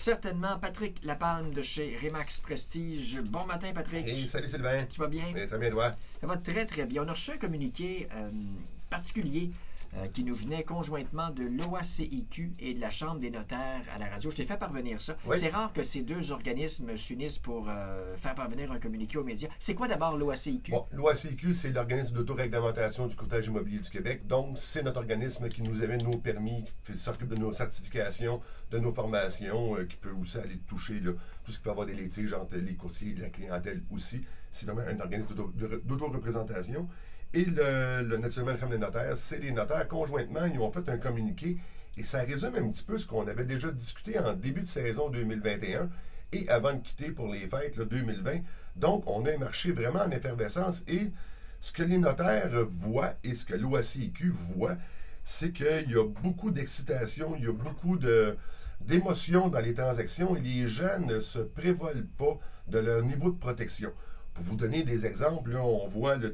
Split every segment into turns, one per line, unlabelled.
certainement Patrick Lapalme de chez Remax Prestige. Bon matin, Patrick.
Hey, salut Sylvain.
Tu vas bien?
Oui, très bien, toi.
Ça va très, très bien. On a reçu un communiqué particulier qui nous venait conjointement de l'OACIQ et de la Chambre des notaires à la radio. Je t'ai fait parvenir ça.
Oui.
C'est rare que ces deux organismes s'unissent pour faire parvenir un communiqué aux médias. C'est quoi d'abord l'OACIQ?
Bon, l'OACIQ, c'est l'organisme d'autoréglementation du courtage immobilier du Québec. Donc, c'est notre organisme qui nous émet nos permis, qui s'occupe de nos certifications, de nos formations, qui peut aussi aller toucher là, tout ce qui peut avoir des litiges entre les courtiers et la clientèle aussi. C'est vraiment un organisme d'autoreprésentation. Et naturellement, la Chambre des notaires, c'est les notaires conjointement, ils ont fait un communiqué et ça résume un petit peu ce qu'on avait déjà discuté en début de saison 2021 et avant de quitter pour les fêtes là, 2020. Donc, on a un marché vraiment en effervescence et ce que les notaires voient et ce que l'OACIQ voit, c'est qu'il y a beaucoup d'excitation, il y a beaucoup d'émotions dans les transactions et les gens ne se prévolent pas de leur niveau de protection. Pour vous donner des exemples, là, on voit là,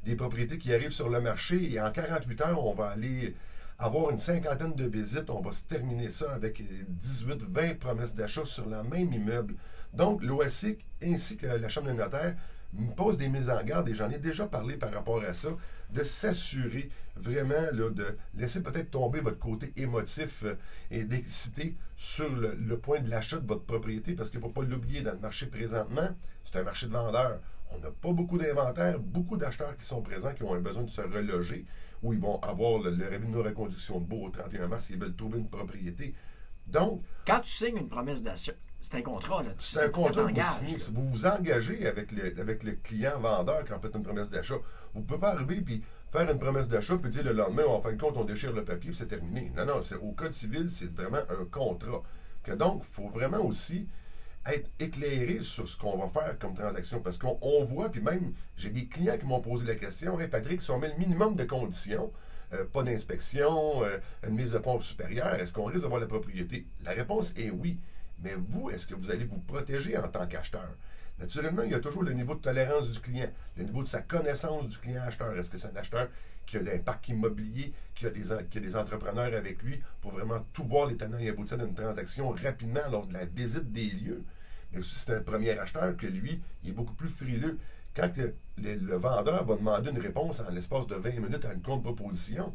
des propriétés qui arrivent sur le marché et en 48 heures, on va aller avoir une cinquantaine de visites. On va se terminer ça avec 18-20 promesses d'achat sur le même immeuble. Donc, l'OACIQ ainsi que la Chambre des notaires me posent des mises en garde et j'en ai déjà parlé par rapport à ça, de s'assurer vraiment là, de laisser peut-être tomber votre côté émotif et d'exciter sur le point de l'achat de votre propriété parce qu'il ne faut pas l'oublier dans le marché présentement, c'est un marché de vendeurs. On n'a pas beaucoup d'inventaire, beaucoup d'acheteurs qui sont présents, qui ont un besoin de se reloger, où ils vont avoir le revenu de reconduction de beau au 31 mars s'ils veulent trouver une propriété. Donc,
quand tu signes une promesse d'achat, c'est un contrat, là.
C'est un contrat que vous signez. Vous vous engagez avec le client vendeur quand vous faites une promesse d'achat. Vous ne pouvez pas arriver et faire une promesse d'achat puis dire le lendemain, en fin de compte, on déchire le papier et c'est terminé. Non, non, au code civil, c'est vraiment un contrat. Que donc, il faut vraiment aussi être éclairé sur ce qu'on va faire comme transaction. Parce qu'on voit, puis même, j'ai des clients qui m'ont posé la question, hey Patrick, si on met le minimum de conditions, pas d'inspection, une mise de fonds supérieure, est-ce qu'on risque d'avoir la propriété? La réponse est oui. Mais vous, est-ce que vous allez vous protéger en tant qu'acheteur? Naturellement, il y a toujours le niveau de tolérance du client, le niveau de sa connaissance du client acheteur. Est-ce que c'est un acheteur qui a un parc immobilier, qui a des entrepreneurs avec lui pour vraiment tout voir les tenants et aboutissants d'une transaction rapidement lors de la visite des lieux? Mais aussi, c'est un premier acheteur que lui, il est beaucoup plus frileux. Quand le vendeur va demander une réponse en l'espace de 20 minutes à une contre-proposition,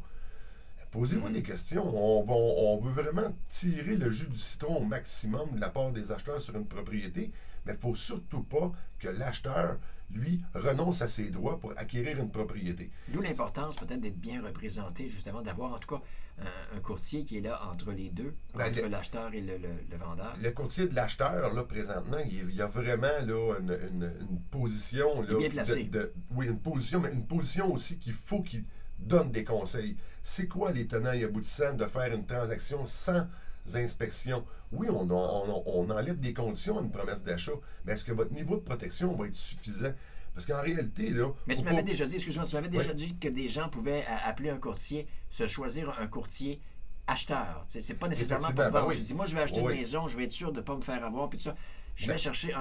posez-vous des questions. On veut vraiment tirer le jus du citron au maximum de la part des acheteurs sur une propriété, mais il ne faut surtout pas que l'acheteur, lui, renonce à ses droits pour acquérir une propriété.
D'où l'importance peut-être d'être bien représenté, justement, d'avoir en tout cas un courtier qui est là entre les deux, entre l'acheteur et le vendeur.
Le courtier de l'acheteur, là, présentement, il y a vraiment là, une position. Là,
bien placé.
Oui, une position, mais une position aussi qu'il faut qu'il donne des conseils. C'est quoi les tenants et aboutissants de faire une transaction sans inspection? Oui, on enlève des conditions à une promesse d'achat, mais est-ce que votre niveau de protection va être suffisant? Parce qu'en réalité, là...
Mais tu m'avais déjà dit, excuse-moi, tu m'avais déjà dit que des gens pouvaient appeler un courtier, se choisir un courtier acheteur. C'est pas nécessairement pour vendre. Tu dis, moi, je vais acheter une maison, je vais être sûr de ne pas me faire avoir, puis tout ça. Je vais chercher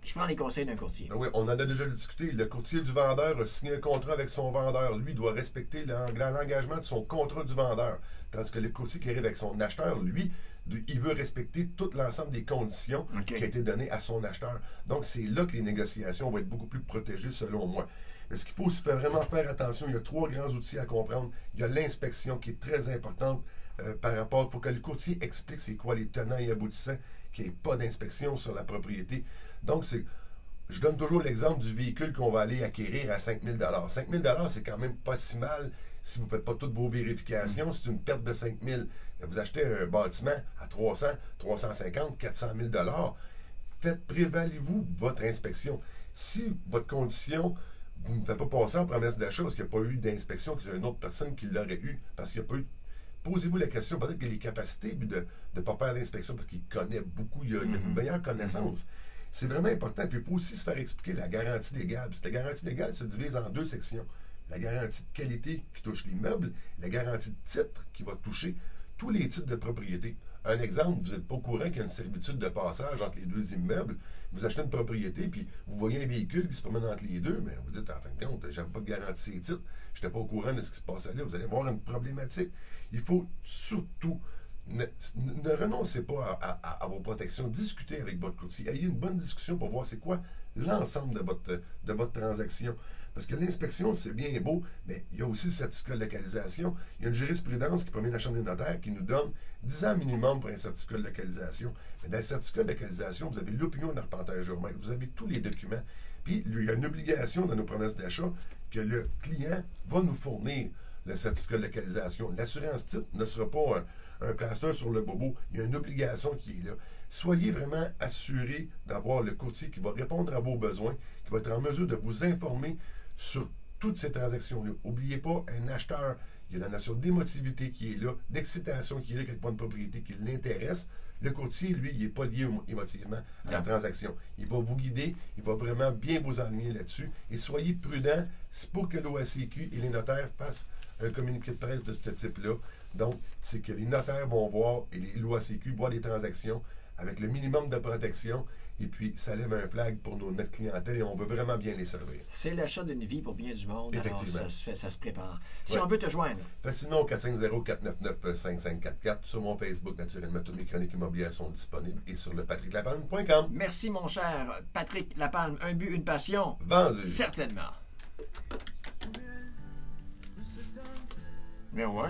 je prends les conseils d'un courtier.
Oui, on en a déjà discuté. Le courtier du vendeur a signé un contrat avec son vendeur. Lui doit respecter l'engagement de son contrat du vendeur. Tandis que le courtier qui arrive avec son acheteur, lui, il veut respecter tout l'ensemble des conditions qui a été données à son acheteur. Donc, c'est là que les négociations vont être beaucoup plus protégées, selon moi. Mais ce qu'il faut aussi vraiment faire attention, il y a 3 grands outils à comprendre. Il y a l'inspection qui est très importante par rapport... Il faut que le courtier explique c'est quoi les tenants et aboutissants, qu'il n'y ait pas d'inspection sur la propriété. Donc, je donne toujours l'exemple du véhicule qu'on va aller acquérir à 5 000 5 000 c'est quand même pas si mal si vous ne faites pas toutes vos vérifications. C'est une perte de 5 000. Vous achetez un bâtiment à 300, 350, 400 000 prévalez-vous votre inspection. Si votre condition, vous ne faites pas passer en promesse d'achat parce qu'il n'y a pas eu d'inspection, qu'il y a une autre personne qui l'aurait eu, parce qu'il n'y a pas eu... Posez-vous la question, peut-être qu'il a les capacités de ne pas faire l'inspection parce qu'il connaît beaucoup, il a une meilleure connaissance. C'est vraiment important. Puis il faut aussi se faire expliquer la garantie légale. Parce que la garantie légale se divise en 2 sections. La garantie de qualité qui touche l'immeuble, la garantie de titre qui va toucher tous les titres de propriété. Un exemple, vous n'êtes pas au courant qu'il y a une servitude de passage entre les 2 immeubles. Vous achetez une propriété, puis vous voyez un véhicule qui se promène entre les 2, mais vous dites, en fin de compte, j'avais pas de garantie ces titres, je n'étais pas au courant de ce qui se passait là. Vous allez voir une problématique. Il faut surtout ne renoncez pas à vos protections. Discutez avec votre courtier. Ayez une bonne discussion pour voir c'est quoi l'ensemble de votre transaction. Parce que l'inspection, c'est bien beau, mais il y a aussi le certificat de localisation. Il y a une jurisprudence qui provient de la Chambre des notaires qui nous donne 10 ans minimum pour un certificat de localisation. Mais dans le certificat de localisation, vous avez l'opinion de l'arpenteur géomètre, vous avez tous les documents. Puis, il y a une obligation dans nos promesses d'achat que le client va nous fournir le certificat de localisation. L'assurance type ne sera pas un plaster sur le bobo. Il y a une obligation qui est là. Soyez vraiment assurés d'avoir le courtier qui va répondre à vos besoins, qui va être en mesure de vous informer sur toutes ces transactions-là. N'oubliez pas, un acheteur, il y a la notion d'émotivité qui est là, d'excitation qui est là, quelque part de propriété qui l'intéresse. Le courtier, lui, il n'est pas lié émotivement à la transaction. Il va vous guider, il va vraiment bien vous enligner là-dessus. Et soyez prudents, c'est pour que l'OACQ et les notaires fassent un communiqué de presse de ce type-là. Donc, c'est que les notaires vont voir et l'OACQ voient les transactions avec le minimum de protection. Et puis, ça lève un flag pour notre clientèle et on veut vraiment bien les servir.
C'est l'achat d'une vie pour bien du monde. Alors, ça se prépare. Si on veut te joindre.
Facilement au 450-499-5544. Sur mon Facebook, naturellement, toutes mes chroniques immobilières sont disponibles et sur le patricklapalme.com.
Merci, mon cher Patrick Lapalme. Un but, une passion.
Vendu.
Certainement. Mais ouais,